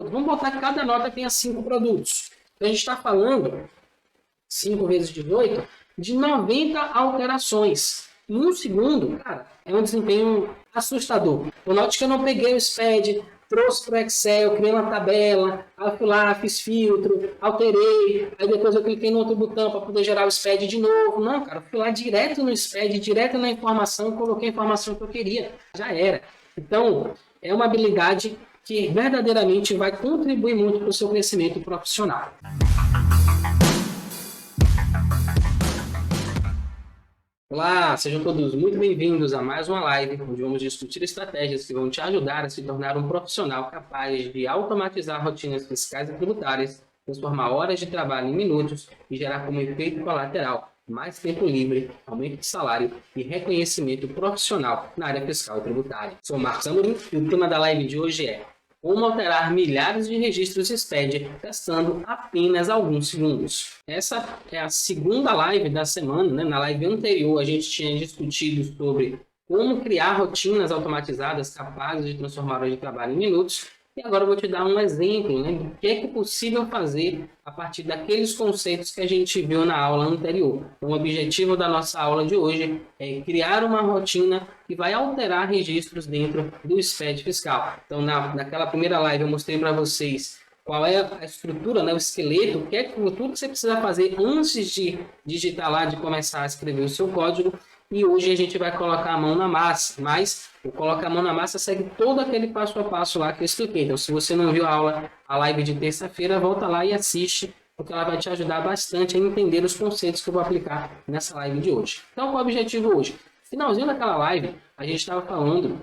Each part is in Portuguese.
notas. Vamos botar que cada nota tenha 5 produtos. Então, a gente está falando, 5 vezes 18, de 90 alterações. Em um segundo, cara, é um desempenho assustador. Eu noto que eu não peguei o SPED, trouxe para o Excel, criei uma tabela, aí fui lá, fiz filtro, alterei, aí depois eu cliquei no outro botão para poder gerar o SPED de novo. Não, cara, eu fui lá direto no SPED, direto na informação, coloquei a informação que eu queria. Já era. Então, é uma habilidade que verdadeiramente vai contribuir muito para o seu crescimento profissional. Olá, sejam todos muito bem-vindos a mais uma live, onde vamos discutir estratégias que vão te ajudar a se tornar um profissional capaz de automatizar rotinas fiscais e tributárias, transformar horas de trabalho em minutos e gerar como efeito colateral mais tempo livre, aumento de salário e reconhecimento profissional na área fiscal e tributária. Sou Marcos Amorim e o tema da live de hoje é como alterar milhares de registros SPED gastando apenas alguns segundos. Essa é a segunda live da semana, né? Na live anterior a gente tinha discutido sobre como criar rotinas automatizadas capazes de transformar horas de trabalho em minutos. E agora eu vou te dar um exemplo, né, do que é possível fazer a partir daqueles conceitos que a gente viu na aula anterior. Então, o objetivo da nossa aula de hoje é criar uma rotina que vai alterar registros dentro do SPED fiscal. Então, naquela primeira live eu mostrei para vocês qual é a estrutura, né, o esqueleto, tudo que você precisa fazer antes de digitar lá, de começar a escrever o seu código. E hoje a gente vai colocar a mão na massa, mas o colocar a mão na massa segue todo aquele passo a passo lá que eu expliquei. Então, se você não viu a live de terça-feira, volta lá e assiste, porque ela vai te ajudar bastante a entender os conceitos que eu vou aplicar nessa live de hoje. Então, qual é o objetivo hoje? Finalzinho daquela live, a gente estava falando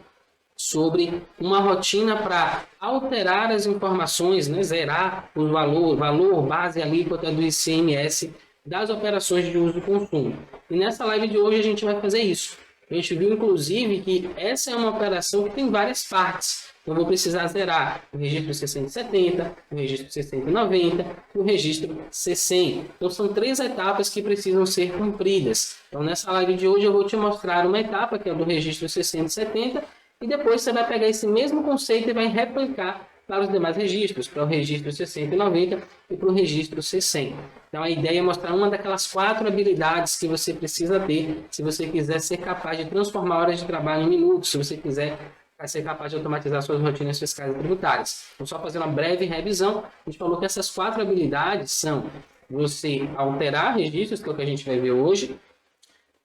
sobre uma rotina para alterar as informações, né, zerar o valor base alíquota do ICMS das operações de uso e consumo. E nessa live de hoje a gente vai fazer isso. A gente viu, inclusive, que essa é uma operação que tem várias partes. Então, eu vou precisar zerar o registro 670, o registro 690 e o registro C100. Então, são 3 etapas que precisam ser cumpridas. Então, nessa live de hoje eu vou te mostrar uma etapa, que é do registro 670, e depois você vai pegar esse mesmo conceito e vai replicar para os demais registros, para o registro 690 e para o registro C100. Então, a ideia é mostrar uma daquelas 4 habilidades que você precisa ter se você quiser ser capaz de transformar horas de trabalho em minutos, se você quiser ser capaz de automatizar suas rotinas fiscais e tributárias. Então, só fazendo uma breve revisão, a gente falou que essas 4 habilidades são você alterar registros, que é o que a gente vai ver hoje,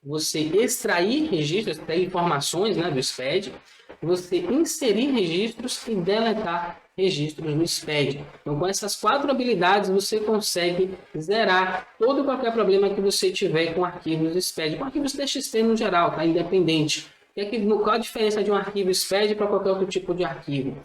você extrair registros, extrair informações, né, do SPED, você inserir registros e deletar registros no SPED. Então, com essas 4 habilidades, você consegue zerar todo e qualquer problema que você tiver com arquivos SPED, com arquivos TXT no geral, tá? Independente. Qual a diferença de um arquivo SPED para qualquer outro tipo de arquivo?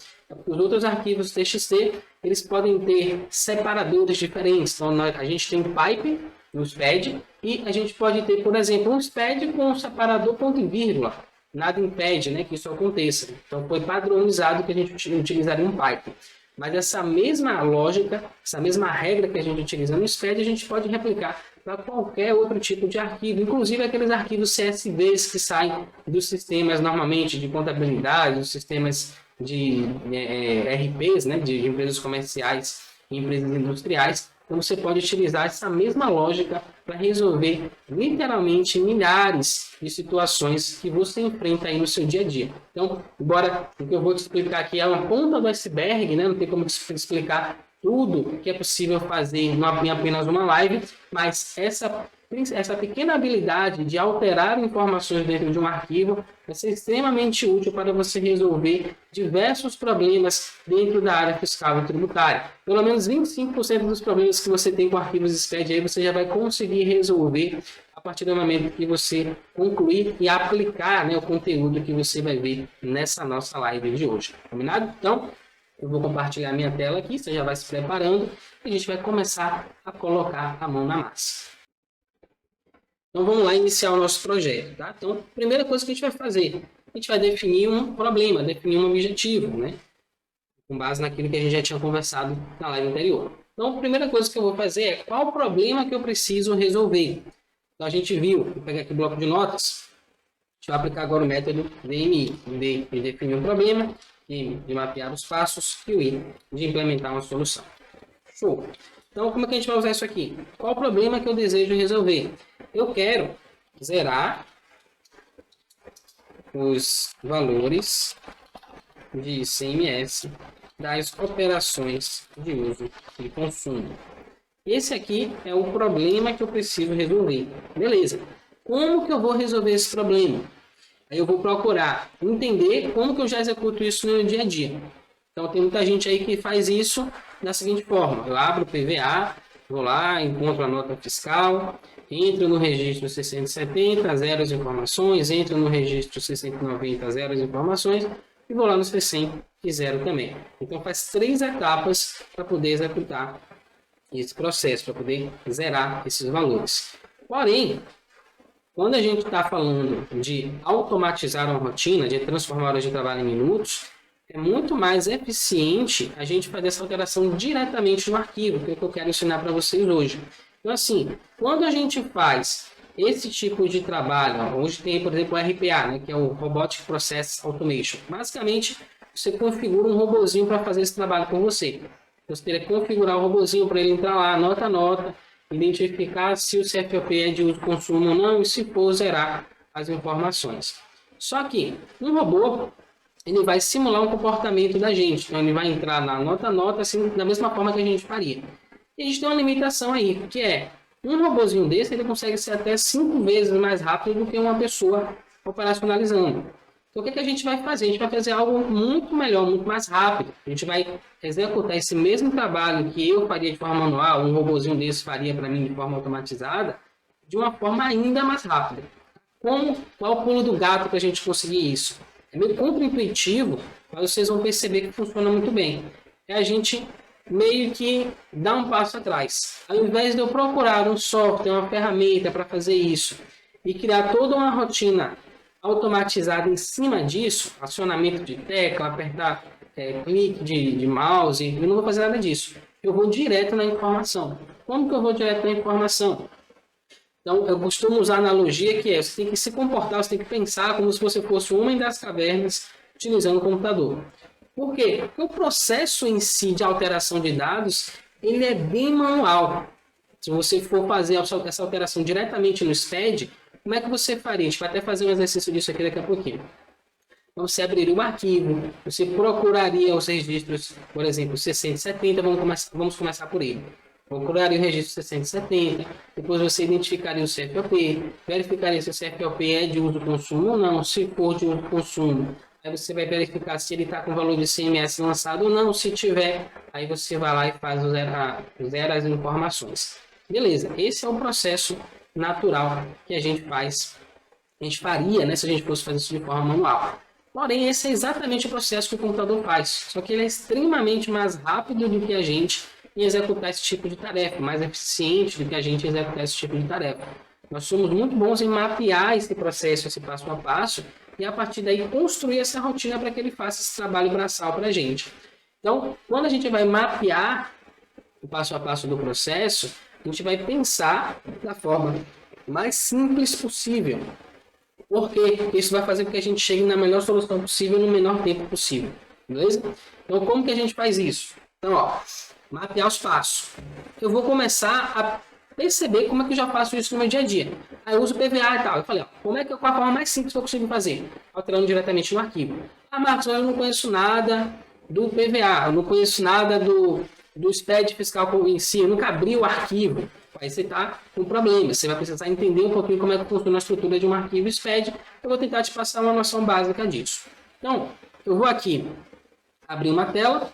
Os outros arquivos TXT, eles podem ter separadores diferentes. Então, a gente tem um pipe no SPED e a gente pode ter, por exemplo, um SPED com um separador ponto e vírgula. Nada impede, né, que isso aconteça. Então, foi padronizado que a gente utilizaria um pipe. Mas essa mesma lógica, essa mesma regra que a gente utiliza no SPED, a gente pode replicar para qualquer outro tipo de arquivo, inclusive aqueles arquivos CSVs que saem dos sistemas normalmente de contabilidade, dos sistemas de RPs, né, de empresas comerciais e empresas industriais. Então, você pode utilizar essa mesma lógica para resolver literalmente milhares de situações que você enfrenta aí no seu dia a dia. Então, embora o que eu vou te explicar aqui é uma ponta do iceberg, né? Não tem como te explicar tudo que é possível fazer em apenas uma live, mas essa pequena habilidade de alterar informações dentro de um arquivo vai ser extremamente útil para você resolver diversos problemas dentro da área fiscal e tributária. Pelo menos 25% dos problemas que você tem com arquivos SPED aí você já vai conseguir resolver a partir do momento que você concluir e aplicar, né, o conteúdo que você vai ver nessa nossa live de hoje. Combinado? Então, eu vou compartilhar minha tela aqui, você já vai se preparando e a gente vai começar a colocar a mão na massa. Então, vamos lá iniciar o nosso projeto, tá? Então, a primeira coisa que a gente vai fazer, a gente vai definir um problema, definir um objetivo, né? Com base naquilo que a gente já tinha conversado na live anterior. Então, a primeira coisa que eu vou fazer é qual o problema que eu preciso resolver. Então, a gente viu, vou pegar aqui o bloco de notas, a gente vai aplicar agora o método DMI, de definir um problema, M de mapear os passos e o I de implementar uma solução. Show! Então, como é que a gente vai usar isso aqui? Qual o problema que eu desejo resolver? Eu quero zerar os valores de ICMS das operações de uso e consumo. Esse aqui é o problema que eu preciso resolver. Beleza. Como que eu vou resolver esse problema? Aí eu vou procurar entender como que eu já executo isso no dia a dia. Então, tem muita gente aí que faz isso da seguinte forma. Eu abro o PVA, vou lá, encontro a nota fiscal, entro no registro 670, zero as informações, entro no registro 690, zero as informações, e vou lá no 60 e zero também. Então, faz 3 etapas para poder executar esse processo, para poder zerar esses valores. Porém, quando a gente está falando de automatizar uma rotina, de transformar horas de trabalho em minutos, é muito mais eficiente a gente fazer essa alteração diretamente no arquivo, que é o que eu quero ensinar para vocês hoje. Então, assim, quando a gente faz esse tipo de trabalho, hoje tem, por exemplo, o RPA, né, que é o Robotic Process Automation. Basicamente, você configura um robozinho para fazer esse trabalho com você. Você teria que configurar o robozinho para ele entrar lá, nota a nota, identificar se o CFOP é de uso consumo ou não, e se for, zerar as informações. Só que um robô, ele vai simular um comportamento da gente. Então, ele vai entrar na nota a nota, assim, da mesma forma que a gente faria. E a gente tem uma limitação aí, que é, um robozinho desse, ele consegue ser até 5 vezes mais rápido do que uma pessoa operacionalizando. Então, o que a gente vai fazer? A gente vai fazer algo muito melhor, muito mais rápido. A gente vai executar esse mesmo trabalho que eu faria de forma manual, um robozinho desse faria para mim de forma automatizada, de uma forma ainda mais rápida. Qual o pulo do gato para a gente conseguir isso? É meio contra-intuitivo, mas vocês vão perceber que funciona muito bem. É a gente meio que dar um passo atrás. Ao invés de eu procurar um software, uma ferramenta para fazer isso, e criar toda uma rotina automatizada em cima disso, acionamento de tecla, apertar clique de mouse, eu não vou fazer nada disso. Eu vou direto na informação. Como que eu vou direto na informação? Então, eu costumo usar a analogia que é, você tem que se comportar, você tem que pensar como se você fosse o homem das cavernas utilizando o computador. Por quê? Porque o processo em si de alteração de dados, ele é bem manual. Se você for fazer essa alteração diretamente no SPED, como é que você faria? A gente vai até fazer um exercício disso aqui daqui a pouquinho. Então, você abriria o arquivo, você procuraria os registros, por exemplo, 670, vamos começar por ele. Procuraria o registro 670, depois você identificaria o CFOP, verificaria se o CFOP é de uso consumo ou não, se for de uso consumo. Aí você vai verificar se ele está com o valor de ICMS lançado ou não, se tiver, aí você vai lá e faz zera as informações. Beleza, esse é o processo natural que a gente faria, né, se a gente fosse fazer isso de forma manual. Porém, esse é exatamente o processo que o computador faz, só que ele é extremamente mais rápido do que a gente em executar esse tipo de tarefa, mais eficiente do que a gente executar esse tipo de tarefa. Nós somos muito bons em mapear esse processo, esse passo a passo, e a partir daí construir essa rotina para que ele faça esse trabalho braçal para a gente. Então, quando a gente vai mapear o passo a passo do processo, a gente vai pensar da forma mais simples possível. Por quê? Porque isso vai fazer com que a gente chegue na melhor solução possível no menor tempo possível. Beleza? Então, como que a gente faz isso? Então, ó, mapear os passos. Eu vou começar a perceber como é que eu já faço isso no meu dia a dia. Aí eu uso o PVA e tal. Eu falei, ó, qual a forma mais simples que eu consigo fazer? Alterando diretamente no arquivo. Ah, Marcos, eu não conheço nada do PVA, eu não conheço nada do SPED fiscal em si, eu nunca abri o arquivo. Aí você está com problema, você vai precisar entender um pouquinho como é que funciona a estrutura de um arquivo SPED. Eu vou tentar te passar uma noção básica disso. Então, eu vou aqui abrir uma tela,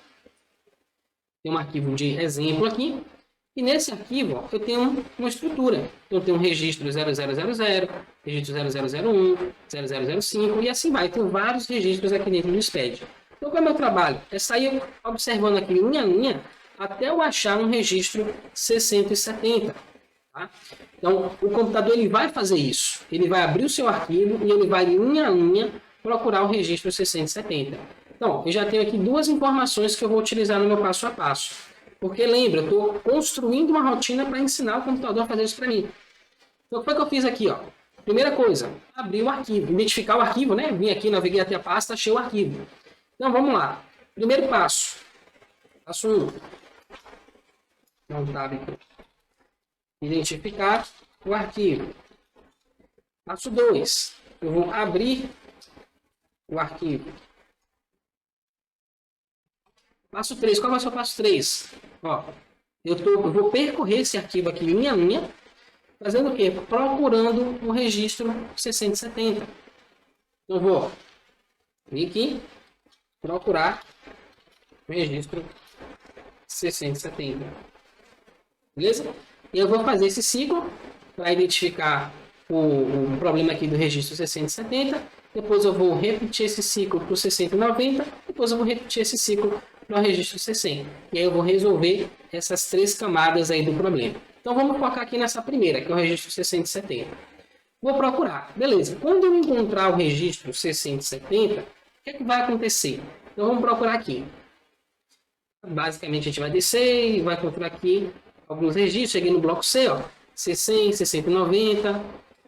tem um arquivo de exemplo aqui, e nesse arquivo ó, eu tenho uma estrutura. Então, eu tenho um registro 0000, registro 0001, 0005 e assim vai. Tem vários registros aqui dentro do SPED. Então, qual é o meu trabalho? É sair observando aqui linha a linha até eu achar um registro 670. Tá? Então, o computador ele vai fazer isso. Ele vai abrir o seu arquivo e ele vai linha a linha procurar o registro 670. Então, eu já tenho aqui duas informações que eu vou utilizar no meu passo a passo. Porque lembra, eu estou construindo uma rotina para ensinar o computador a fazer isso para mim. Então, o que foi que eu fiz aqui? Ó? Primeira coisa, abrir o arquivo, identificar o arquivo, né? Vim aqui, naveguei até a pasta, achei o arquivo. Então, vamos lá. Primeiro passo. Passo 1. Dá um tab aqui. Identificar o arquivo. Passo 2. Eu vou abrir o arquivo. Passo 3. Qual vai ser o passo 3? Ó, eu vou percorrer esse arquivo aqui linha a linha, fazendo o quê? Procurando o registro 670. Então, vou vir aqui, procurar o registro 670. Beleza? E eu vou fazer esse ciclo para identificar o problema aqui do registro 670. Depois eu vou repetir esse ciclo para o 690. Depois eu vou repetir esse ciclo para o registro 60. E aí eu vou resolver essas 3 camadas aí do problema. Então vamos focar aqui nessa primeira, que é o registro 670. Vou procurar. Beleza. Quando eu encontrar o registro 670, o que é que vai acontecer? Então vamos procurar aqui. Basicamente a gente vai descer e vai encontrar aqui alguns registros. Cheguei no bloco C, ó. C100, 690.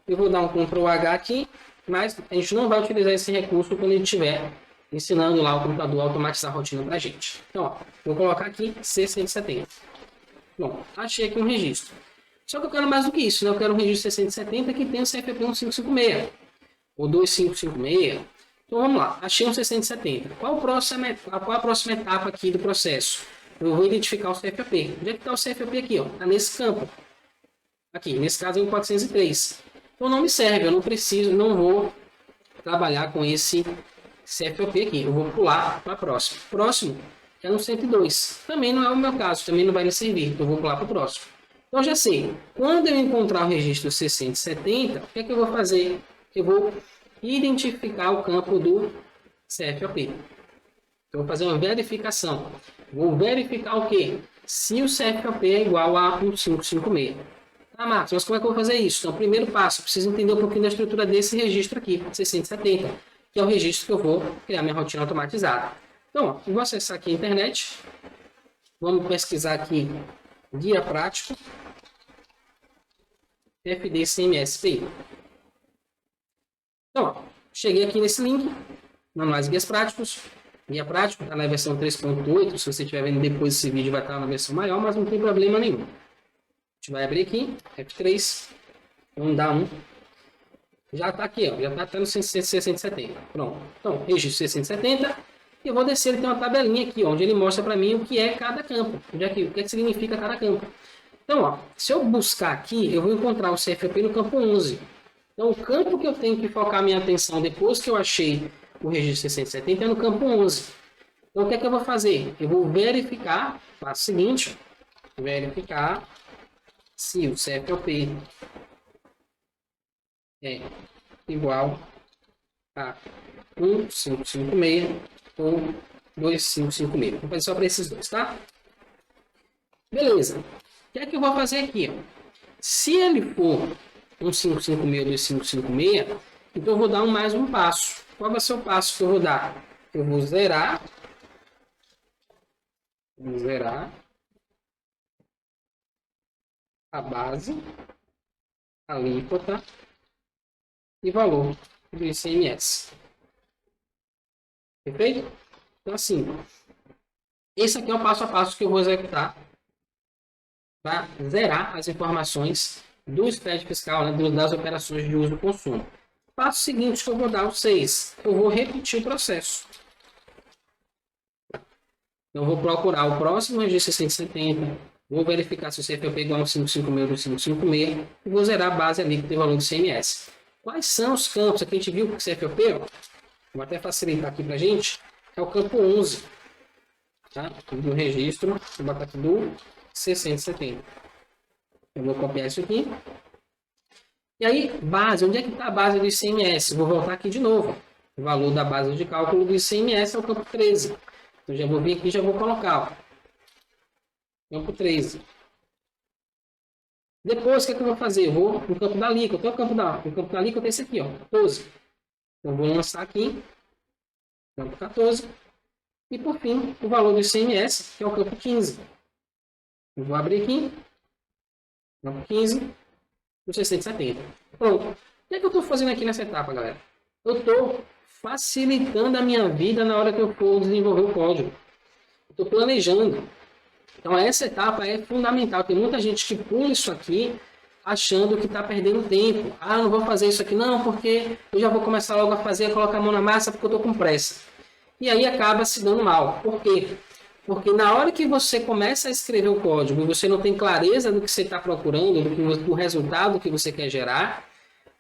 Eu vou dar um Ctrl H aqui, mas a gente não vai utilizar esse recurso quando a gente estiver ensinando lá o computador a automatizar a rotina para a gente. Então, ó, vou colocar aqui C170. Bom, achei aqui um registro. Só que eu quero mais do que isso, né? Eu quero um registro 670 que tenha o CFP 1556 ou 2556. Então vamos lá, achei um 670. Qual a próxima etapa aqui do processo? Eu vou identificar o CFP. Onde é que está o CFP aqui? Está nesse campo. Aqui, nesse caso é em 403. Então não me serve, eu não preciso, não vou trabalhar com esse CFP aqui. Eu vou pular para o próximo. Próximo é no 102. Também não é o meu caso, também não vai me servir. Então eu vou pular para o próximo. Então já sei, quando eu encontrar o registro 670, o que é que eu vou fazer? Eu vou identificar o campo do CFOP. Então, vou fazer uma verificação. Vou verificar o quê? Se o CFOP é igual a 1556. Ah, Marcos, mas como é que eu vou fazer isso? Então, primeiro passo, eu preciso entender um pouquinho da estrutura desse registro aqui, 670, que é o registro que eu vou criar minha rotina automatizada. Então, ó, eu vou acessar aqui a internet. Vamos pesquisar aqui guia prático FD-CMS-PI. Então, ó, cheguei aqui nesse link, manuais e guias práticos. Guia prático está na versão 3.8. Se você estiver vendo depois desse vídeo, vai estar na versão maior, mas não tem problema nenhum. A gente vai abrir aqui, F3, vamos dar um. Já está aqui, ó, já está no 670. Pronto. Então, registro 670. E eu vou descer, ele tem uma tabelinha aqui, onde ele mostra para mim o que é cada campo. O que é que significa cada campo. Então, ó, se eu buscar aqui, eu vou encontrar o CFP no campo 11. Então, o campo que eu tenho que focar minha atenção depois que eu achei o registro 670 é no campo 11. Então, o que é que eu vou fazer? Eu vou verificar, passo seguinte, verificar se o CFOP é igual a 1556 ou 2556. Vou fazer só para esses dois, tá? Beleza. O que é que eu vou fazer aqui? Se ele for 1556 ou 2556, então eu vou dar mais um passo. Qual vai ser o passo que eu vou dar? Eu vou zerar a base, a alíquota e valor do ICMS. Perfeito? Então, assim, esse aqui é o passo a passo que eu vou executar para zerar as informações do spread fiscal, né, das operações de uso e consumo. Passo seguinte que eu vou dar o 6. Eu vou repetir o processo. Eu vou procurar o próximo registro 670. Vou verificar se o CFP é igual a 556 ou 556. E vou zerar a base ali que tem o valor do CMS. Quais são os campos? Aqui a gente viu que o CFP, ó, vou até facilitar aqui para a gente, é o campo 11. Tá? Do registro, vou botar aqui do 670. Eu vou copiar isso aqui. E aí, base, onde é que está a base do ICMS? Vou voltar aqui de novo. O valor da base de cálculo do ICMS é o campo 13. Então, já vou vir aqui e já vou colocar. Ó. Campo 13. Depois, o que é que eu vou fazer? Eu vou no campo da alíquota. O campo da alíquota é esse aqui, ó, 14. Então, eu vou lançar aqui. Campo 14. E, por fim, o valor do ICMS, que é o campo 15. Eu vou abrir aqui. Campo 15. Do 670. Pronto. O que é que eu estou fazendo aqui nessa etapa, galera? Eu estou facilitando a minha vida na hora que eu for desenvolver o código. Estou planejando. Então, essa etapa é fundamental. Tem muita gente que pula isso aqui achando que está perdendo tempo. Ah, não vou fazer isso aqui não, porque eu já vou começar logo a fazer, a colocar a mão na massa, porque eu estou com pressa. E aí acaba se dando mal. Por quê? Porque na hora que você começa a escrever o código e você não tem clareza do que você está procurando, do resultado que você quer gerar,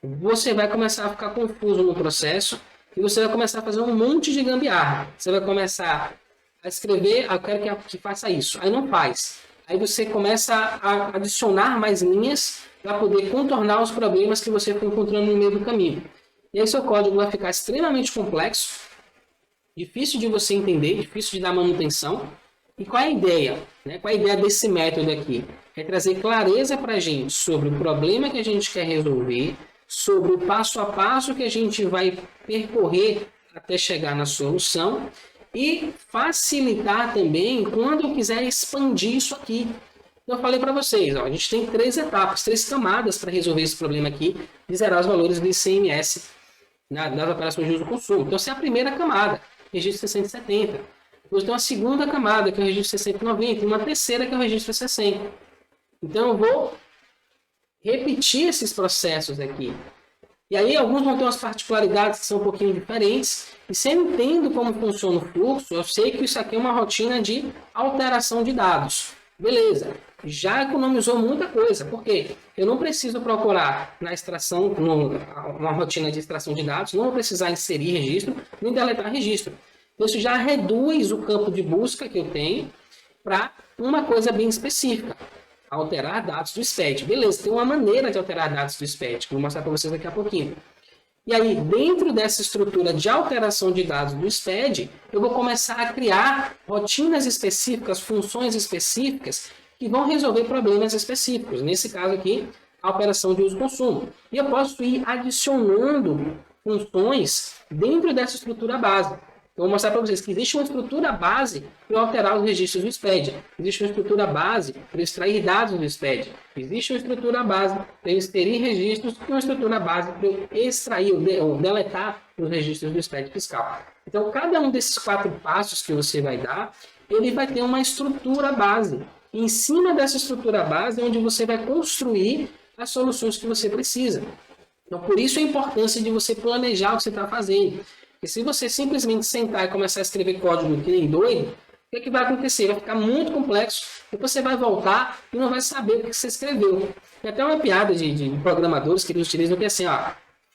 você vai começar a ficar confuso no processo e você vai começar a fazer um monte de gambiarra. Você vai começar a escrever, eu quero que faça isso. Aí não faz. Aí você começa a adicionar mais linhas para poder contornar os problemas que você foi encontrando no meio do caminho. E aí seu código vai ficar extremamente complexo, difícil de você entender, difícil de dar manutenção. E qual é a ideia? Qual é a ideia desse método aqui? É trazer clareza para a gente sobre o problema que a gente quer resolver, sobre o passo a passo que a gente vai percorrer até chegar na solução e facilitar também quando eu quiser expandir isso aqui. Eu falei para vocês, a gente tem 3 etapas, 3 camadas para resolver esse problema aqui de zerar os valores do ICMS nas operações de uso e consumo. Então, essa é a primeira camada, registro 670. Depois tem uma segunda camada, que é o registro 690, e uma terceira, que é o registro 60. Então, eu vou repetir esses processos aqui. E aí, alguns vão ter umas particularidades que são um pouquinho diferentes. E se eu entendo como funciona o fluxo, eu sei que isso aqui é uma rotina de alteração de dados. Beleza, já economizou muita coisa. Por quê? Eu não preciso procurar na extração, uma rotina de extração de dados, não vou precisar inserir registro, nem deletar registro. Isso já reduz o campo de busca que eu tenho para uma coisa bem específica. Alterar dados do SPED. Beleza, tem uma maneira de alterar dados do SPED, que eu vou mostrar para vocês daqui a pouquinho. E aí, dentro dessa estrutura de alteração de dados do SPED, eu vou começar a criar rotinas específicas, funções específicas, que vão resolver problemas específicos. Nesse caso aqui, a operação de uso e consumo. E eu posso ir adicionando funções dentro dessa estrutura base. Eu vou mostrar para vocês que existe uma estrutura base para alterar os registros do SPED. Existe uma estrutura base para extrair dados do SPED. Existe uma estrutura base para inserir registros e uma estrutura base para extrair ou deletar os registros do SPED fiscal. Então, cada um desses 4 passos que você vai dar, ele vai ter uma estrutura base. E em cima dessa estrutura base é onde você vai construir as soluções que você precisa. Então, por isso a importância de você planejar o que você está fazendo. E se você simplesmente sentar e começar a escrever código que nem doido, o que vai acontecer? Vai ficar muito complexo. Depois você vai voltar e não vai saber o que você escreveu. Tem até uma piada de programadores que eles utilizam que é assim,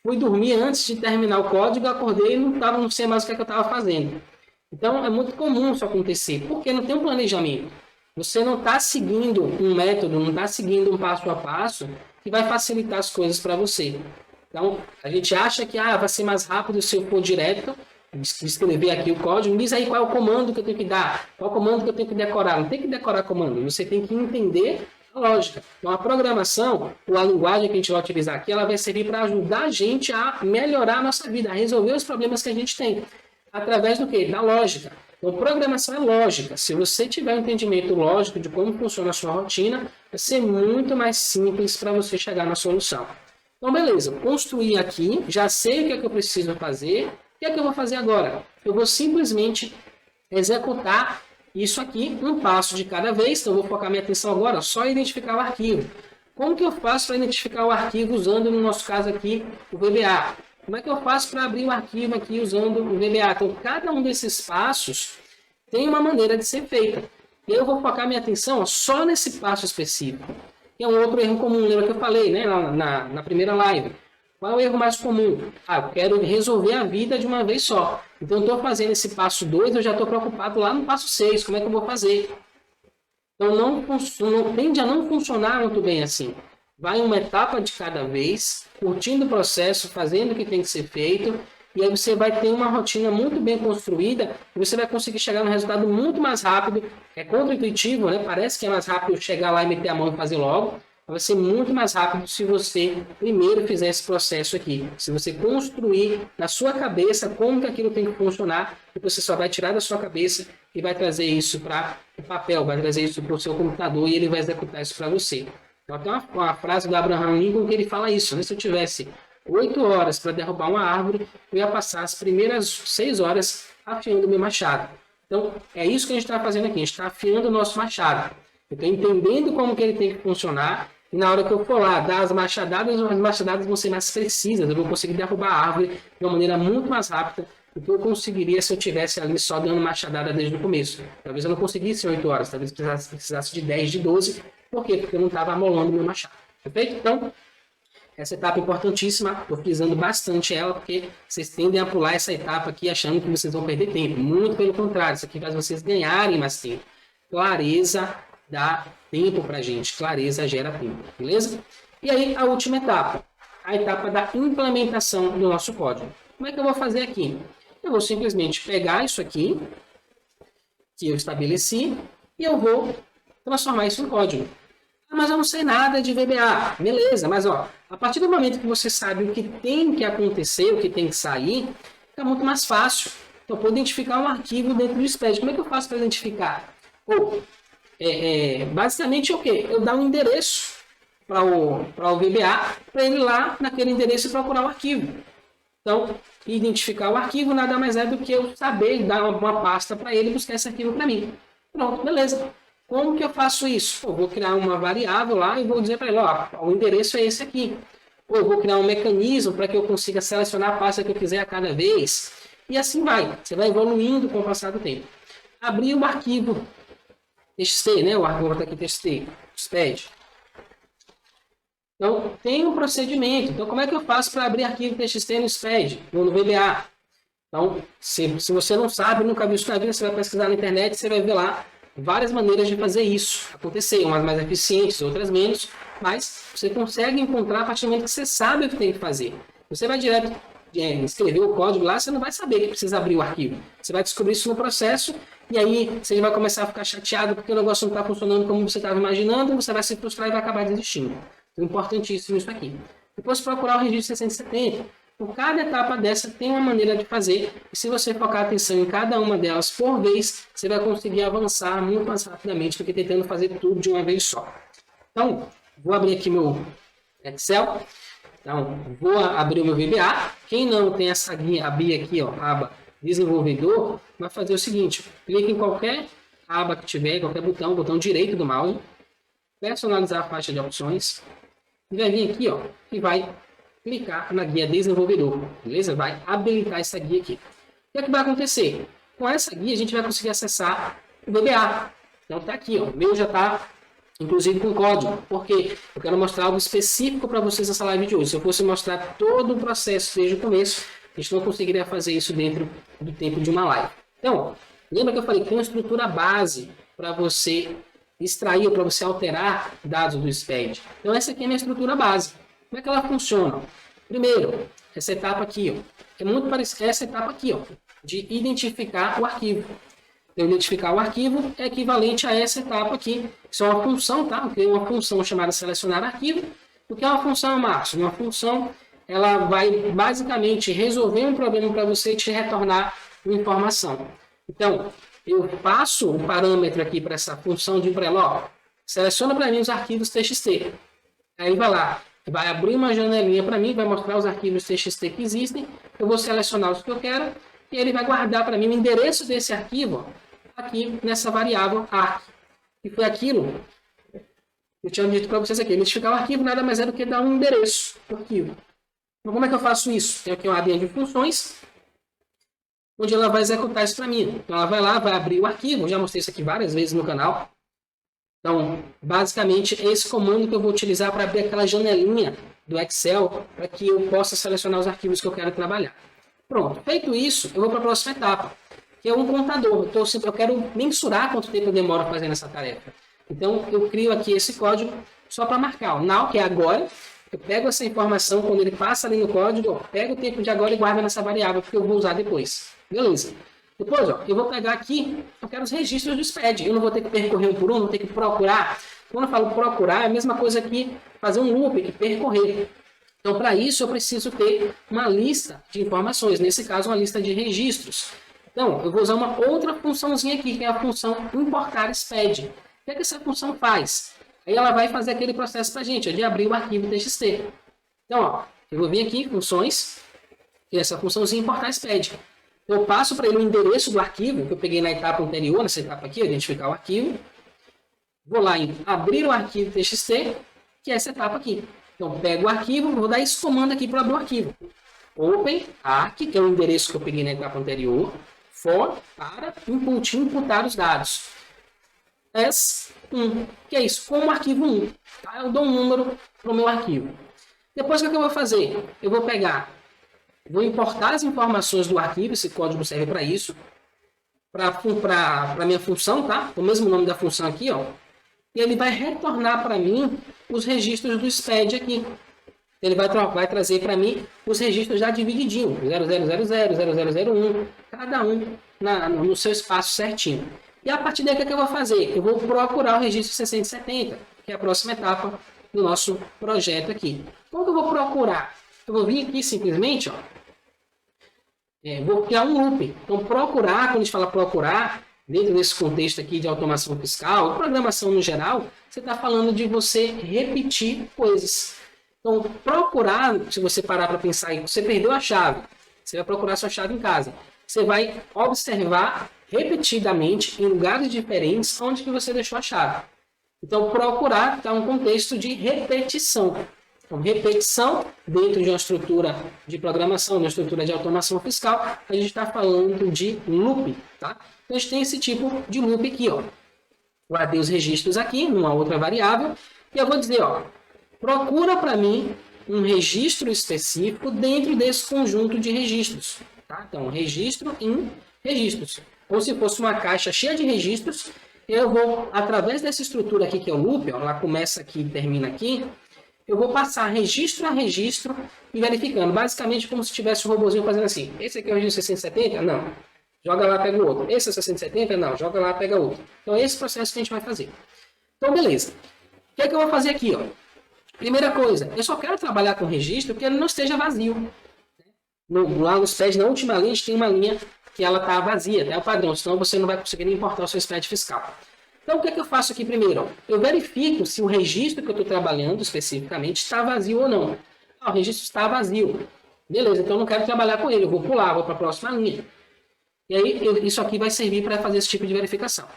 fui dormir antes de terminar o código, acordei e não sei mais o que eu estava fazendo. Então é muito comum isso acontecer, porque não tem um planejamento. Você não está seguindo um método, não está seguindo um passo a passo que vai facilitar as coisas para você. Então, a gente acha que vai ser mais rápido se eu for direto, escrever aqui o código, diz aí qual é o comando que eu tenho que dar, qual é o comando que eu tenho que decorar. Não tem que decorar comando, você tem que entender a lógica. Então, a programação, ou a linguagem que a gente vai utilizar aqui, ela vai servir para ajudar a gente a melhorar a nossa vida, a resolver os problemas que a gente tem. Através do quê? Da lógica. Então, programação é lógica. Se você tiver um entendimento lógico de como funciona a sua rotina, vai ser muito mais simples para você chegar na solução. Então, beleza, construí aqui, já sei o que é que eu preciso fazer, o que é que eu vou fazer agora? Eu vou simplesmente executar isso aqui, um passo de cada vez, então eu vou focar minha atenção agora só em identificar o arquivo. Como que eu faço para identificar o arquivo usando, no nosso caso aqui, o VBA? Como é que eu faço para abrir o arquivo aqui usando o VBA? Então, cada um desses passos tem uma maneira de ser feita. E eu vou focar minha atenção só nesse passo específico. E é um outro erro comum, lembra que eu falei, né, na primeira live. Qual é o erro mais comum? Eu quero resolver a vida de uma vez só. Então, eu estou fazendo esse passo 2, eu já estou preocupado lá no passo 6, como é que eu vou fazer? Então, tende a não funcionar muito bem assim. Vai uma etapa de cada vez, curtindo o processo, fazendo o que tem que ser feito, e aí você vai ter uma rotina muito bem construída e você vai conseguir chegar no resultado muito mais rápido. É contra-intuitivo, né? Parece que é mais rápido chegar lá e meter a mão e fazer logo. Vai ser muito mais rápido se você primeiro fizer esse processo aqui. Se você construir na sua cabeça como que aquilo tem que funcionar, e você só vai tirar da sua cabeça e vai trazer isso para o papel, vai trazer isso para o seu computador e ele vai executar isso para você. Então, tem uma frase do Abraham Lincoln que ele fala isso, né? Se eu tivesse 8 horas para derrubar uma árvore, eu ia passar as primeiras 6 horas afiando o meu machado. Então, é isso que a gente está fazendo aqui. A gente está afiando o nosso machado. Eu estou entendendo como que ele tem que funcionar. E na hora que eu for lá dar as machadadas vão ser mais precisas. Eu vou conseguir derrubar a árvore de uma maneira muito mais rápida do que eu conseguiria se eu tivesse ali só dando machadada desde o começo. Talvez eu não conseguisse em 8 horas. Talvez precisasse de 10, de 12. Por quê? Porque eu não estava amolando o meu machado. Perfeito? Então, essa etapa é importantíssima, estou frisando bastante ela, porque vocês tendem a pular essa etapa aqui achando que vocês vão perder tempo. Muito pelo contrário, isso aqui faz vocês ganharem mais tempo. Clareza dá tempo para a gente, clareza gera tempo, beleza? E aí, a última etapa, a etapa da implementação do nosso código. Como é que eu vou fazer aqui? Eu vou simplesmente pegar isso aqui, que eu estabeleci, e eu vou transformar isso em código. Mas eu não sei nada de VBA. Beleza, mas ó, a partir do momento que você sabe o que tem que acontecer, o que tem que sair, fica muito mais fácil. Então, eu vou identificar um arquivo dentro do SPED. Como é que eu faço para identificar? Basicamente, o quê? Eu dar um endereço para o VBA, para ele ir lá naquele endereço procurar o arquivo. Então, identificar o arquivo nada mais é do que eu saber dar uma pasta para ele buscar esse arquivo para mim. Pronto, beleza. Como que eu faço isso? Eu vou criar uma variável lá e vou dizer para ele, ó, o endereço é esse aqui. Ou eu vou criar um mecanismo para que eu consiga selecionar a pasta que eu quiser a cada vez. E assim vai. Você vai evoluindo com o passar do tempo. Abrir o arquivo txt, né? O arquivo está aqui txt, SPED. Então, tem um procedimento. Então, como é que eu faço para abrir arquivo txt no SPED, no VBA? Então, se você não sabe, nunca viu isso na vida, você vai pesquisar na internet, você vai ver lá várias maneiras de fazer isso acontecer, umas mais eficientes, outras menos, mas você consegue encontrar a partir do momento que você sabe o que tem que fazer. Você vai direto escrever o código lá, você não vai saber que precisa abrir o arquivo. Você vai descobrir isso no processo e aí você vai começar a ficar chateado porque o negócio não está funcionando como você estava imaginando, você vai se frustrar e vai acabar desistindo. Então, importantíssimo isso aqui. Depois procurar o registro 670. Por cada etapa dessa tem uma maneira de fazer, e se você focar atenção em cada uma delas por vez, você vai conseguir avançar muito mais rapidamente do que tentando fazer tudo de uma vez só. Então, vou abrir aqui meu Excel. Então, vou abrir o meu VBA. Quem não tem essa guia, abrir aqui, ó, aba desenvolvedor, vai fazer o seguinte: clique em qualquer aba que tiver, qualquer botão direito do mouse, personalizar a faixa de opções, e vai vir aqui, ó, e vai clicar na guia desenvolvedor, beleza? Vai habilitar essa guia aqui. O que é que vai acontecer? Com essa guia a gente vai conseguir acessar o VBA. Então tá aqui, ó, o meu já tá inclusive com código, porque eu quero mostrar algo específico para vocês nessa live de hoje. Se eu fosse mostrar todo o processo desde o começo, a gente não conseguiria fazer isso dentro do tempo de uma live. Então, ó, lembra que eu falei que tem uma estrutura base para você extrair ou para você alterar dados do SPED. Então essa aqui é a minha estrutura base. Como é que ela funciona? Primeiro, essa etapa aqui, ó, é muito parecida essa etapa aqui, ó, de identificar o arquivo. Então, identificar o arquivo é equivalente a essa etapa aqui. Isso é uma função, tá? Eu criei uma função chamada selecionar arquivo. O que é uma função, Márcio? Uma função, ela vai basicamente resolver um problema para você e te retornar uma informação. Então, eu passo um parâmetro aqui para essa função de prelog, seleciona para mim os arquivos txt. Aí vai lá, vai abrir uma janelinha para mim, vai mostrar os arquivos txt que existem, eu vou selecionar os que eu quero, e ele vai guardar para mim o endereço desse arquivo aqui nessa variável arc. E foi aquilo que eu tinha dito para vocês aqui. Identificar o arquivo nada mais é do que dar um endereço do arquivo. Então, como é que eu faço isso? Tem aqui uma abinha de funções, onde ela vai executar isso para mim. Então, ela vai lá, vai abrir o arquivo. Eu já mostrei isso aqui várias vezes no canal. Então, basicamente, é esse comando que eu vou utilizar para abrir aquela janelinha do Excel para que eu possa selecionar os arquivos que eu quero trabalhar. Pronto. Feito isso, eu vou para a próxima etapa, que é um contador. Então, eu quero mensurar quanto tempo eu demoro fazendo essa tarefa. Então, eu crio aqui esse código só para marcar. O now, que é agora, eu pego essa informação, quando ele passa ali no código, eu pego o tempo de agora e guardo nessa variável, porque eu vou usar depois. Beleza. Depois, ó, eu vou pegar aqui, eu quero os registros do SPED. Eu não vou ter que percorrer um por um, vou ter que procurar. Quando eu falo procurar, é a mesma coisa que fazer um loop, que percorrer. Então, para isso, eu preciso ter uma lista de informações. Nesse caso, uma lista de registros. Então, eu vou usar uma outra funçãozinha aqui, que é a função importar SPED. O que é que essa função faz? Aí ela vai fazer aquele processo para a gente, de abrir o arquivo txt. Então, ó, Eu vou vir aqui, funções, e essa funçãozinha importar SPED. Eu passo para ele o endereço do arquivo, que eu peguei na etapa anterior, nessa etapa aqui, identificar o arquivo. Vou lá em abrir o arquivo TXT, que é essa etapa aqui. Então, pego o arquivo, vou dar esse comando aqui para abrir o arquivo. Open arc, que é o endereço que eu peguei na etapa anterior, for para imputar os dados. S1, que é isso, com o arquivo 1. Tá? Eu dou um número para o meu arquivo. Depois, o que eu vou fazer? Eu vou pegar, vou importar as informações do arquivo, esse código serve para isso, para a minha função, tá? O mesmo nome da função aqui, ó. E ele vai retornar para mim os registros do SPED aqui. Ele vai trazer para mim os registros já divididinho, 0000, 0001, cada um no seu espaço certinho. E a partir daí, o que eu vou fazer? Eu vou procurar o registro 6070, que é a próxima etapa do nosso projeto aqui. Como que eu vou procurar? Eu vou vir aqui simplesmente, ó, vou criar um loop. Então, procurar, quando a gente fala procurar, dentro desse contexto aqui de automação fiscal, programação no geral, você está falando de você repetir coisas. Então, procurar, se você parar para pensar aí, você perdeu a chave, você vai procurar sua chave em casa. Você vai observar repetidamente, em lugares diferentes, onde que você deixou a chave. Então, procurar está um contexto de repetição. Então, repetição dentro de uma estrutura de programação, uma estrutura de automação fiscal, a gente está falando de loop, tá? Então, a gente tem esse tipo de loop aqui, ó. Guardei os registros aqui, numa outra variável, e eu vou dizer, ó, procura para mim um registro específico dentro desse conjunto de registros, tá? Então, registro em registros. Como se fosse uma caixa cheia de registros, eu vou, através dessa estrutura aqui, que é o loop, ó, ela começa aqui e termina aqui, eu vou passar registro a registro e verificando. Basicamente, como se tivesse um robozinho fazendo assim. Esse aqui é o registro 670? Não. Joga lá, pega o outro. Esse é 670? Não. Joga lá, pega outro. Então, é esse processo que a gente vai fazer. Então, beleza. O que é que eu vou fazer aqui? Ó? Primeira coisa, eu só quero trabalhar com registro que ele não esteja vazio. Lá no SPED, na última linha, a gente tem uma linha que ela está vazia. É o padrão, senão você não vai conseguir importar o seu SPED fiscal. Então, o que é que eu faço aqui primeiro? Eu verifico se o registro que eu estou trabalhando especificamente está vazio ou não. O registro está vazio. Beleza, então eu não quero trabalhar com ele. Eu vou pular, vou para a próxima linha. E aí, isso aqui vai servir para fazer esse tipo de verificação.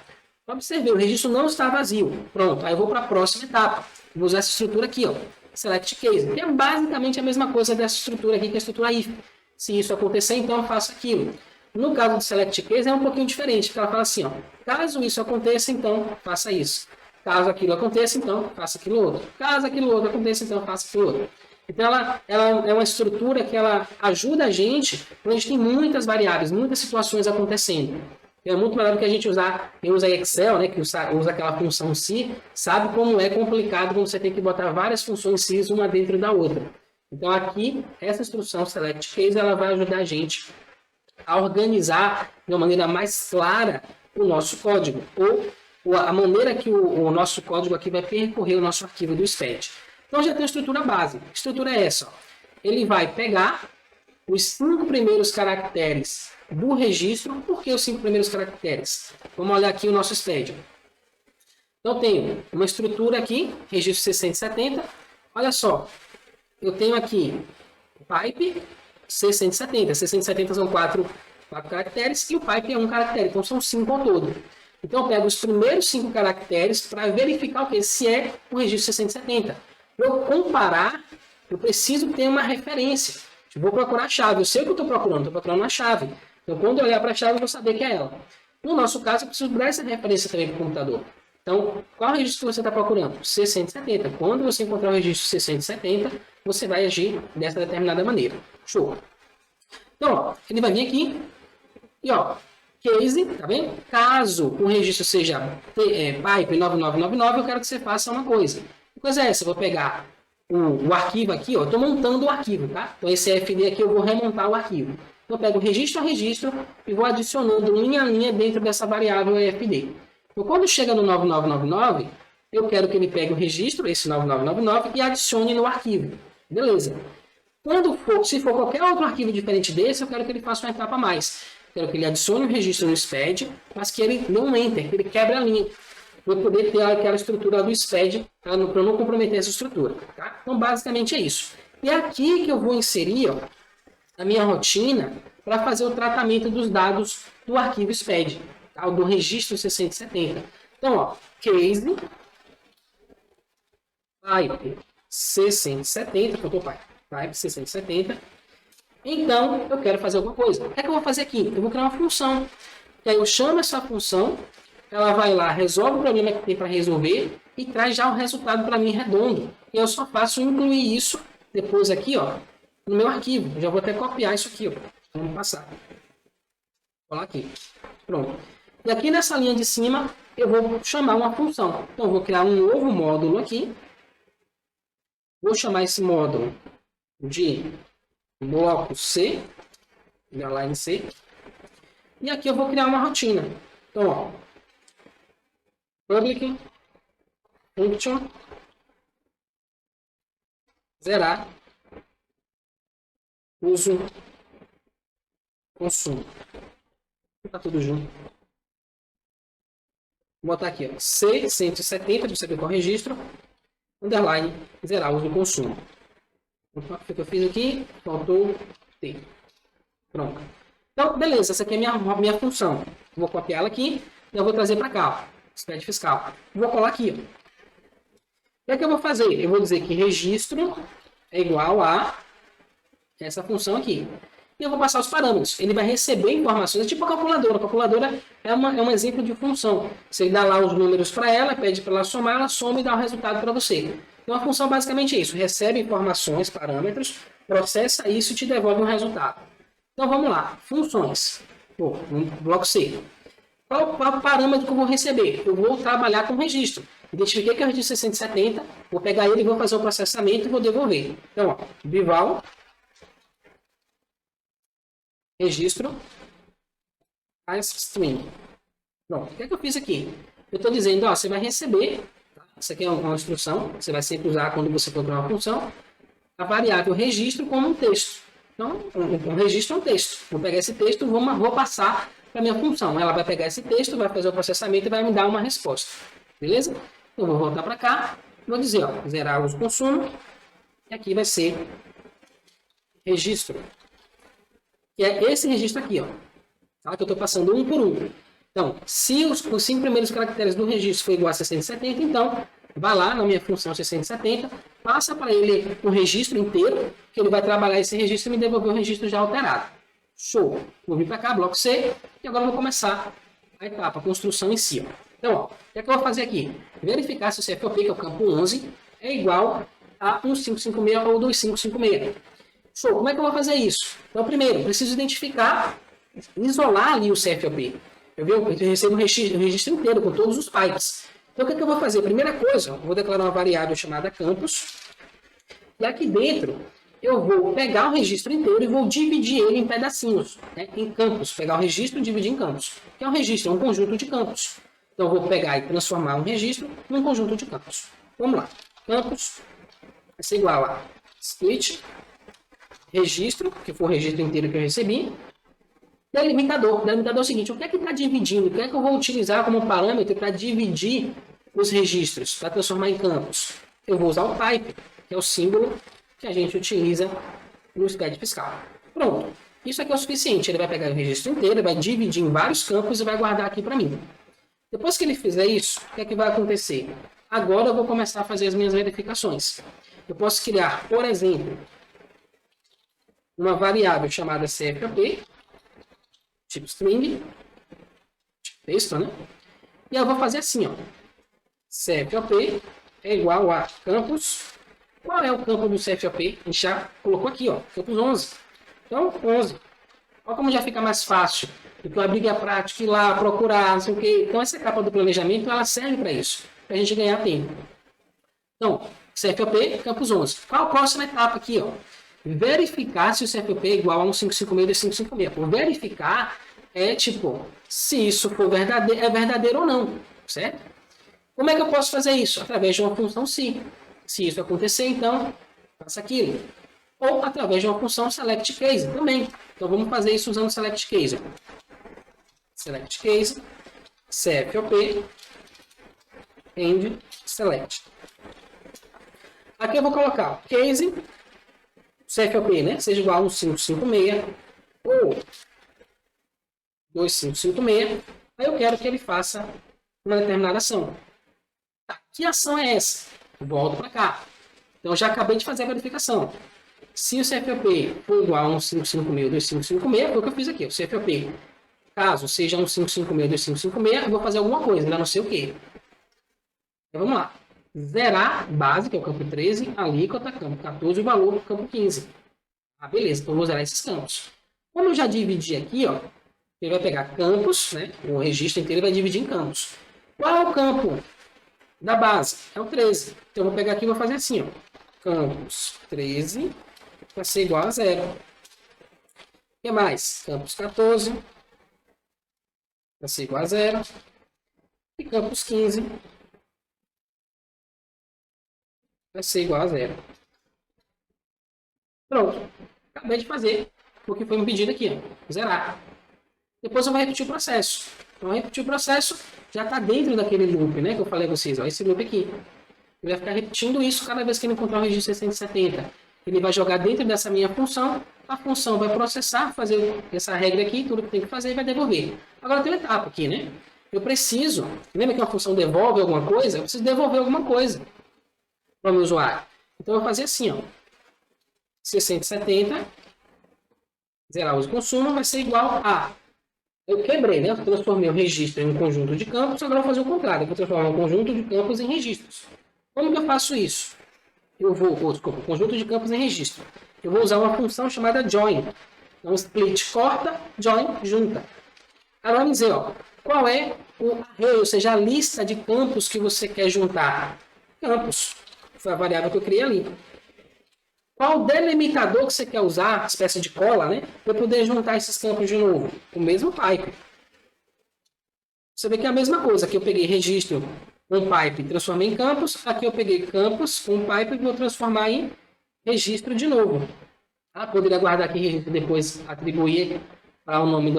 Observei, o registro não está vazio. Pronto, aí eu vou para a próxima etapa. Vou usar essa estrutura aqui, ó, Select Case, que é basicamente a mesma coisa dessa estrutura aqui, que é a estrutura if. Se isso acontecer, então eu faço aquilo. No caso do Select Case é um pouquinho diferente, porque ela fala assim, ó, caso isso aconteça, então faça isso. Caso aquilo aconteça, então faça aquilo outro. Caso aquilo outro aconteça, então faça aquilo outro. Então ela é uma estrutura que ela ajuda a gente quando a gente tem muitas variáveis, muitas situações acontecendo. É muito melhor do que a gente usar, quem usa Excel, né, que usa aquela função se, sabe como é complicado quando você tem que botar várias funções se uma dentro da outra. Então aqui, essa instrução Select Case, ela vai ajudar a gente a organizar de uma maneira mais clara o nosso código, ou a maneira que o nosso código aqui vai percorrer o nosso arquivo do SPED. Então já tem a estrutura básica. A estrutura é essa. Ó. Ele vai pegar os 5 primeiros caracteres do registro. Por que os 5 primeiros caracteres? Vamos olhar aqui o nosso SPED. Então, eu tenho uma estrutura aqui, registro 670. Olha só, eu tenho aqui pipe 670. 670 são 4 caracteres e o pipe é 1 caractere. Então, são 5 ao todo. Então, eu pego os primeiros 5 caracteres para verificar o que? Se é o registro 670. Para eu comparar, eu preciso ter uma referência. Eu vou procurar a chave. Eu sei o que eu estou procurando a chave. Então, quando eu olhar para a chave, eu vou saber que é ela. No nosso caso, eu preciso dar essa referência também para o computador. Então, qual registro que você está procurando? 670. Quando você encontrar o registro 670, você vai agir dessa determinada maneira. Show. Então, ó, ele vai vir aqui e, ó, case, tá vendo? Caso o registro seja pipe 9999, eu quero que você faça uma coisa. Que coisa é essa? Eu vou pegar o arquivo aqui, ó, estou montando o arquivo, tá? Então, esse FD aqui eu vou remontar o arquivo. Então, eu pego registro a registro e vou adicionando linha a linha dentro dessa variável FD. Então, quando chega no 9999, eu quero que ele pegue o registro, esse 9999, e adicione no arquivo. Beleza. Se for qualquer outro arquivo diferente desse, eu quero que ele faça uma etapa a mais. Quero que ele adicione o registro no SPED, mas que ele não enter, que ele quebre a linha. Para eu poder ter aquela estrutura do SPED, para não comprometer essa estrutura. Tá? Então, basicamente é isso. E aqui que eu vou inserir, ó, a minha rotina para fazer o tratamento dos dados do arquivo SPED, tá? Do registro 670. Então, ó, case type 670, type 670. Então, eu quero fazer alguma coisa. O que é que eu vou fazer aqui? Eu vou criar uma função. E aí eu chamo essa função, ela vai lá, resolve o problema que tem para resolver e traz já o resultado para mim redondo. E eu só faço incluir isso depois aqui, ó, no meu arquivo. Eu já vou até copiar isso aqui, ó. Vamos passar. Vou colar aqui. Pronto. E aqui nessa linha de cima, eu vou chamar uma função. Então, eu vou criar um novo módulo aqui. Vou chamar esse módulo de bloco C, line C. E aqui eu vou criar uma rotina. Então, ó, public function zerar uso consumo. Tá tudo junto. Vou botar aqui, ó, C170, de saber qual registro, underline, zerar uso consumo. O que eu fiz aqui? Faltou T. Pronto. Então, beleza, essa aqui é a minha função. Vou copiar ela aqui e eu vou trazer para cá, ó, SPED fiscal. Vou colar aqui, ó. O que é que eu vou fazer? Eu vou dizer que registro é igual a essa função aqui. E eu vou passar os parâmetros. Ele vai receber informações, é tipo a calculadora. A calculadora é um exemplo de função. Você dá lá os números para ela, pede para ela somar, ela soma e dá o resultado para você. Então, a função basicamente é isso. Recebe informações, parâmetros, processa isso e te devolve um resultado. Então, vamos lá. Funções. Pô, no bloco C. Qual o parâmetro que eu vou receber? Eu vou trabalhar com registro. Identifiquei que é o registro 670, vou pegar ele, vou fazer o processamento e vou devolver. Então, ó, bival, registro, string. Pronto, o que é que eu fiz aqui? Eu estou dizendo, ó, você vai receber, tá? Isso aqui é uma instrução, você vai sempre usar quando você for criar uma função, a variável registro como um texto. Então, um registro é um texto. Vou pegar esse texto e vou passar para a minha função. Ela vai pegar esse texto, vai fazer o processamento e vai me dar uma resposta. Beleza? Eu vou voltar para cá, vou dizer, ó, zerar os consumos, e aqui vai ser registro. Que é esse registro aqui, ó. Tá? Que eu estou passando um por um. Então, se os 5 primeiros caracteres do registro for igual a 670, então, vai lá na minha função 670, passa para ele o registro inteiro, que ele vai trabalhar esse registro e me devolver o registro já alterado. Show! Vou vir para cá, bloco C, e agora eu vou começar a etapa, a construção em si. Ó. Então, ó, o que é que eu vou fazer aqui? Verificar se o CFOP, que é o campo 11, é igual a 1556 ou 2556. Show, como é que eu vou fazer isso? Então, primeiro, eu preciso identificar, isolar ali o CFOP. Eu recebo um registro inteiro, com todos os pipes. Então, o que é que eu vou fazer? Primeira coisa, eu vou declarar uma variável chamada campus. E aqui dentro, eu vou pegar o registro inteiro e vou dividir ele em pedacinhos, né? Em campos. Pegar o registro e dividir em campos. Que é um registro, é um conjunto de campos. Então, eu vou pegar e transformar um registro num conjunto de campos. Vamos lá. Campos vai ser igual a split, registro, que for o registro inteiro que eu recebi, delimitador. Delimitador é o seguinte, o que é que está dividindo? O que é que eu vou utilizar como parâmetro para dividir os registros, para transformar em campos? Eu vou usar o type, que é o símbolo que a gente utiliza no SPED fiscal. Pronto. Isso aqui é o suficiente. Ele vai pegar o registro inteiro, ele vai dividir em vários campos e vai guardar aqui para mim. Depois que ele fizer isso, o que é que vai acontecer? Agora eu vou começar a fazer as minhas verificações. Eu posso criar, por exemplo, uma variável chamada CFOP, tipo string, tipo texto, né? E eu vou fazer assim, ó. CFOP é igual a campus. Qual é o campo do CFOP? A gente já colocou aqui, ó, campus 11. Então, 11. Olha como já fica mais fácil do que eu abrir a prática, ir lá, procurar, não sei o quê. Então, essa capa do planejamento, ela serve para isso, para a gente ganhar tempo. Então, CFOP, campus 11. Qual a próxima etapa aqui, ó? Verificar se o CFOP é igual a 1556 e 556. Por verificar é tipo, se isso for verdadeiro, é verdadeiro ou não, certo? Como é que eu posso fazer isso? Através de uma função se. Se isso acontecer, então, faça aquilo. Ou através de uma função select case também. Então, vamos fazer isso usando select case. Select case, CFOP, and select. Aqui eu vou colocar case CFOP, né, seja igual a 1556 ou 2556, aí eu quero que ele faça uma determinada ação. Tá, que ação é essa? Volto para cá. Então, eu já acabei de fazer a verificação. Se o CFOP for igual a 1556 ou 2556, foi o que eu fiz aqui. O CFOP, caso seja 1556 ou 2556, eu vou fazer alguma coisa, ainda não sei o que. Então, vamos lá. Zerar base, que é o campo 13, alíquota, campo 14, o valor, campo 15. Ah, beleza, então eu vou zerar esses campos. Como eu já dividi aqui, ó, ele vai pegar campos, né? O registro inteiro vai dividir em campos. Qual é o campo da base? É o 13. Então eu vou pegar aqui e vou fazer assim, ó. Campos 13 vai ser igual a 0. O que mais? Campos 14 vai ser igual a 0. E campos 15 vai ser igual a 0. Pronto. Acabei de fazer o que foi me pedido aqui, ó. Zerar. Depois eu vou repetir o processo. Então, repetir o processo já está dentro daquele loop, né? Que eu falei a vocês, ó. Esse loop aqui. Ele vai ficar repetindo isso cada vez que ele encontrar o registro 670. Ele vai jogar dentro dessa minha função. A função vai processar, fazer essa regra aqui, tudo que tem que fazer e vai devolver. Agora tem uma etapa aqui, né? Eu preciso... Lembra que uma função devolve alguma coisa? Eu preciso devolver alguma coisa para o meu usuário. Então, eu vou fazer assim, ó. 670, zerar uso e consumo, vai ser igual a... Eu quebrei, né? Eu transformei o registro em um conjunto de campos, agora eu vou fazer o contrário. Eu vou transformar um conjunto de campos em registros. Como que eu faço isso? Eu vou... Desculpa, conjunto de campos em registro. Eu vou usar uma função chamada join. Então, split corta, join junta. Agora, vamos dizer, ó, qual é o array, ou seja, a lista de campos que você quer juntar? Campos. Foi a variável que eu criei ali. Qual o delimitador que você quer usar, espécie de cola, né? Para poder juntar esses campos de novo? O mesmo pipe. Você vê que é a mesma coisa. Aqui eu peguei registro com pipe e transformei em campos. Aqui eu peguei campos com pipe e vou transformar em registro de novo. Ah, poderia guardar aqui registro e depois atribuir para o nome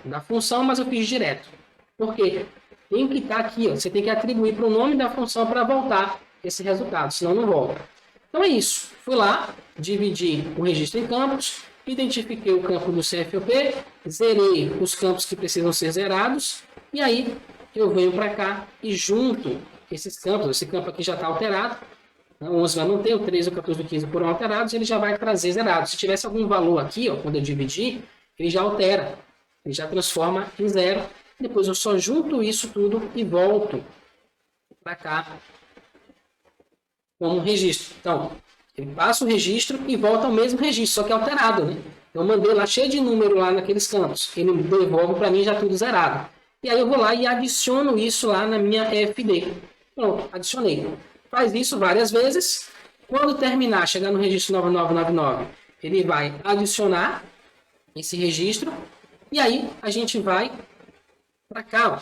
da função, mas eu fiz direto. Por quê? Tem que estar aqui, ó. Você tem que atribuir para o nome da função para voltar esse resultado, senão não volta. Então é isso. Fui lá, dividi o registro em campos, identifiquei o campo do CFOP, zerei os campos que precisam ser zerados, e aí eu venho para cá e junto esses campos. Esse campo aqui já está alterado, o 11 vai manter, o 13, o 14 e o 15 foram alterados, ele já vai trazer zerado. Se tivesse algum valor aqui, ó, quando eu dividir, ele já altera, ele já transforma em 0. Depois eu só junto isso tudo e volto para cá como registro. Então, ele passa o registro e volta ao mesmo registro, só que alterado, né? Eu mandei lá cheio de número lá naqueles campos. Ele devolve para mim já tudo zerado. E aí eu vou lá e adiciono isso lá na minha FD. Pronto, adicionei. Faz isso várias vezes. Quando terminar, chegar no registro 9999, ele vai adicionar esse registro. E aí a gente vai para cá, ó.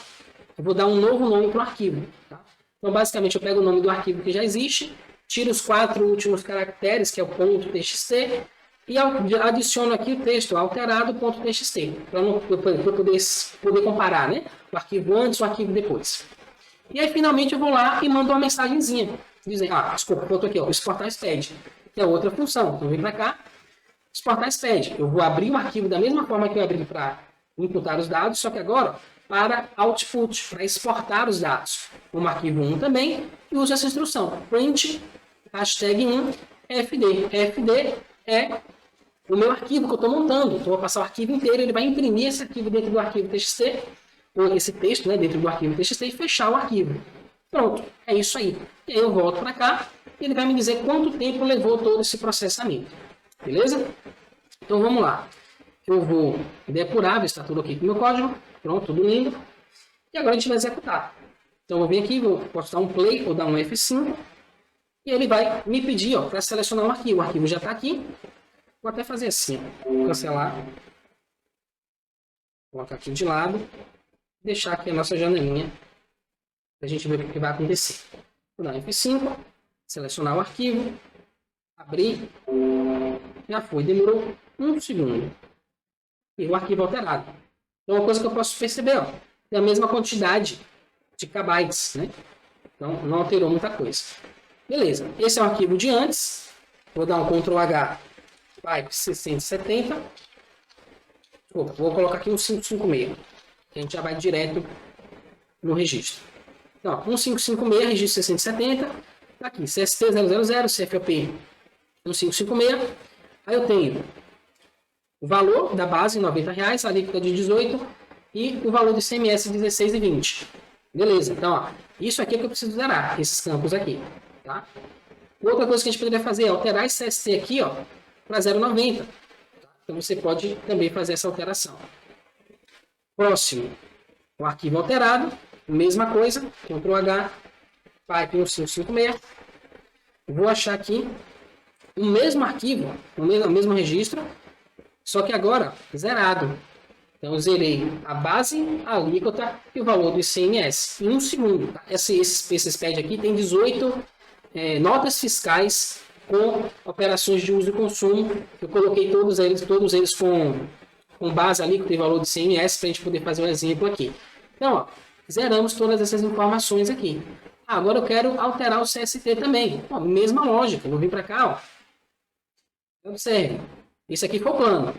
Eu vou dar um novo nome para o arquivo. Tá? Então, basicamente, eu pego o nome do arquivo que já existe, tiro os 4 últimos caracteres, que é o .txt, e adiciono aqui o texto alterado .txt, para eu poder comparar, né? O arquivo antes e o arquivo depois. E aí, finalmente, eu vou lá e mando uma mensagenzinha, dizendo, desculpa, botou aqui, ó, exportar SPED, que é outra função. Então, eu venho para cá, exportar SPED. Eu vou abrir o arquivo da mesma forma que eu abri para imputar os dados, só que agora, para output, para exportar os dados. Como arquivo 1 também, e uso essa instrução, print #1 fd. fd é o meu arquivo que eu estou montando. Então, eu vou passar o arquivo inteiro, ele vai imprimir esse arquivo dentro do arquivo txt, ou esse texto, né, dentro do arquivo txt e fechar o arquivo. Pronto, é isso aí. E aí eu volto para cá e ele vai me dizer quanto tempo levou todo esse processamento. Beleza? Então, vamos lá. Eu vou depurar, ver se está tudo ok com o meu código. Pronto, tudo lindo. E agora a gente vai executar. Então, eu vou vir aqui, posso dar um play ou dar um F5. E ele vai me pedir para selecionar o arquivo. O arquivo já está aqui. Vou até fazer assim, ó. Cancelar. Colocar aqui de lado. Deixar aqui a nossa janelinha. Para a gente ver o que vai acontecer. Vou dar um F5. Selecionar o arquivo. Abrir. Já foi. Demorou 1 segundo. E o arquivo alterado. Então, uma coisa que eu posso perceber, ó, é a mesma quantidade de kbytes, né? Então, não alterou muita coisa. Beleza. Esse é o arquivo de antes. Vou dar um Ctrl H vai 670. Opa, vou colocar aqui um 556. A gente já vai direto no registro. Então, 1556, registro 670. Tá aqui, CST 000, CFOP 1556. Aí eu tenho o valor da base, R$90, a alíquota de 18 e o valor do ICMS, 16,20. Beleza, então, ó, isso aqui é que eu preciso zerar, esses campos aqui, tá? Outra coisa que a gente poderia fazer é alterar esse CST aqui, ó, para 0,90. Então, você pode também fazer essa alteração. Próximo, o arquivo alterado, mesma coisa, Ctrl H, pipe 1556. Vou achar aqui o mesmo arquivo, o mesmo registro, só que agora zerado. Então, eu zerei a base, a alíquota e o valor do ICMS em 1 segundo. Tá? Esse SPED aqui tem 18 notas fiscais com operações de uso e consumo. Eu coloquei todos eles com base, alíquota e valor do ICMS para a gente poder fazer um exemplo aqui. Então, ó, zeramos todas essas informações aqui. Agora eu quero alterar o CST também. Ó, mesma lógica. Eu vou vir para cá. Ó. Observe. Isso aqui foi o plano.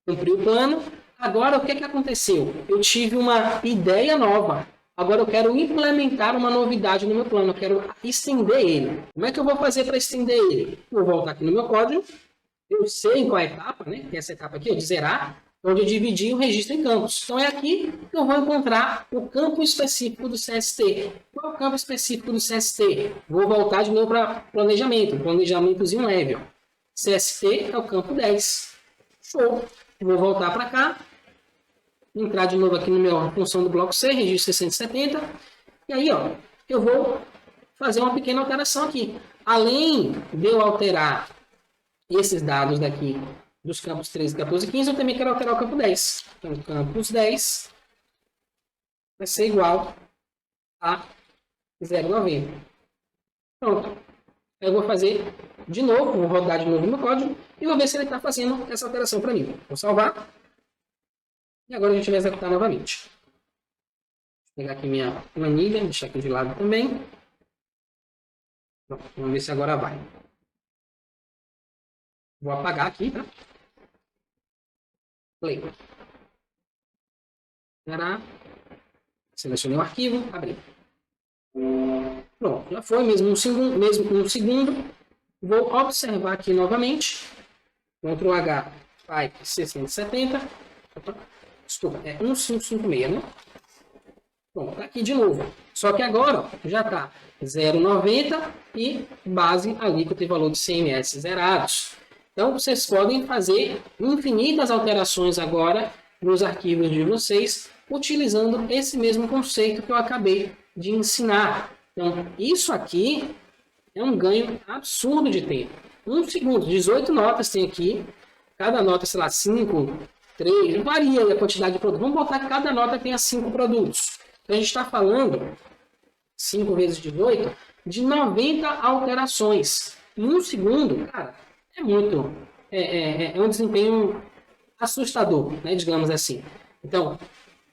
Cumpri o plano. Agora, o que aconteceu? Eu tive uma ideia nova. Agora, eu quero implementar uma novidade no meu plano. Eu quero estender ele. Como é que eu vou fazer para estender ele? Vou voltar aqui no meu código. Eu sei em qual etapa, né? Que é essa etapa aqui, ó, de zerar, onde eu dividi o registro em campos. Então, é aqui que eu vou encontrar o campo específico do CST. Qual é o campo específico do CST? Vou voltar de novo para planejamento. Planejamentozinho leve. Ó. CST é o campo 10. Show. Vou voltar para cá. Entrar de novo aqui na minha função do bloco C, registro 670. E aí, ó, eu vou fazer uma pequena alteração aqui. Além de eu alterar esses dados daqui dos campos 13, 14 e 15, eu também quero alterar o campo 10. Então, campos 10 vai ser igual a 0,90. Pronto. Eu vou fazer de novo, vou rodar de novo no meu código e vou ver se ele está fazendo essa alteração para mim. Vou salvar. E agora a gente vai executar novamente. Vou pegar aqui minha planilha, deixar aqui de lado também. Pronto, vamos ver se agora vai. Vou apagar aqui, tá? Play. Selecionei o arquivo, abri. Pronto, já foi mesmo um segundo. Vou observar aqui novamente. Ctrl H, pipe 670. Desculpa, é 1556, né? Pronto, tá aqui de novo. Só que agora ó, já está 0,90 e base, alíquota e valor de ICMS zerados. Então, vocês podem fazer infinitas alterações agora nos arquivos de vocês, utilizando esse mesmo conceito que eu acabei de ensinar. Então, isso aqui é um ganho absurdo de tempo. 1 segundo, 18 notas tem aqui. Cada nota, sei lá, 5, 3, varia a quantidade de produtos. Vamos botar que cada nota tenha 5 produtos. Então, a gente está falando, 5 vezes 18, de 90 alterações. Em 1 segundo, cara, é muito... É um desempenho assustador, né, digamos assim. Então,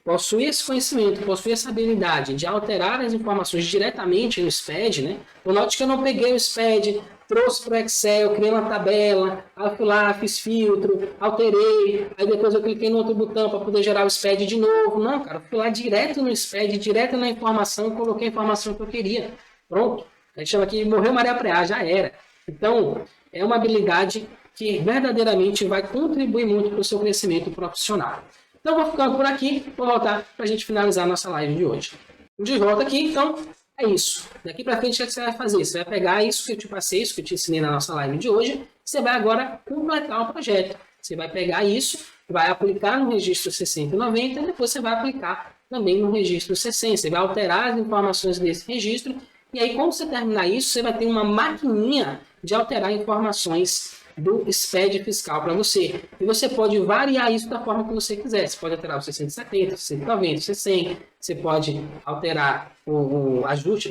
possuir esse conhecimento, possuir essa habilidade de alterar as informações diretamente no SPED, né? Note que eu não peguei o SPED, trouxe para o Excel, criei uma tabela, aí fui lá, fiz filtro, alterei, aí depois eu cliquei no outro botão para poder gerar o SPED de novo. Não, cara, eu fui lá direto no SPED, direto na informação, coloquei a informação que eu queria. Pronto. A gente chama aqui, morreu Maria Preá, já era. Então, é uma habilidade que verdadeiramente vai contribuir muito para o seu crescimento profissional. Então, vou ficando por aqui, vou voltar para a gente finalizar a nossa live de hoje. De volta aqui, então, é isso. Daqui para frente, o que você vai fazer? Você vai pegar isso que eu te passei, isso que eu te ensinei na nossa live de hoje, você vai agora completar o projeto. Você vai pegar isso, vai aplicar no registro 60 e 90, e depois você vai aplicar também no registro 60. Você vai alterar as informações desse registro, e aí, quando você terminar isso, você vai ter uma maquininha de alterar informações do SPED fiscal para você. E você pode variar isso da forma que você quiser. Você pode alterar o 670, 690, 600. Você pode alterar o ajuste,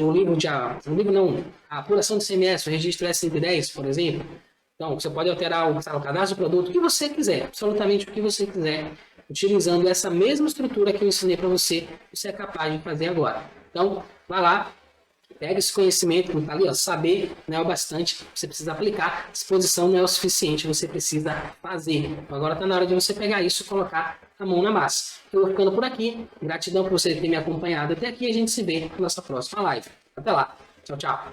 a apuração do ICMS, o registro S110, por exemplo. Então, você pode alterar o cadastro do produto, o que você quiser, absolutamente o que você quiser, utilizando essa mesma estrutura que eu ensinei para você, você é capaz de fazer agora. Então, vai lá, Pega esse conhecimento, como está ali, ó, saber não é o bastante, você precisa aplicar. Disposição não é o suficiente, você precisa fazer. Então, agora está na hora de você pegar isso e colocar a mão na massa. Eu vou ficando por aqui. Gratidão por você ter me acompanhado até aqui. A gente se vê na nossa próxima live. Até lá. Tchau, tchau.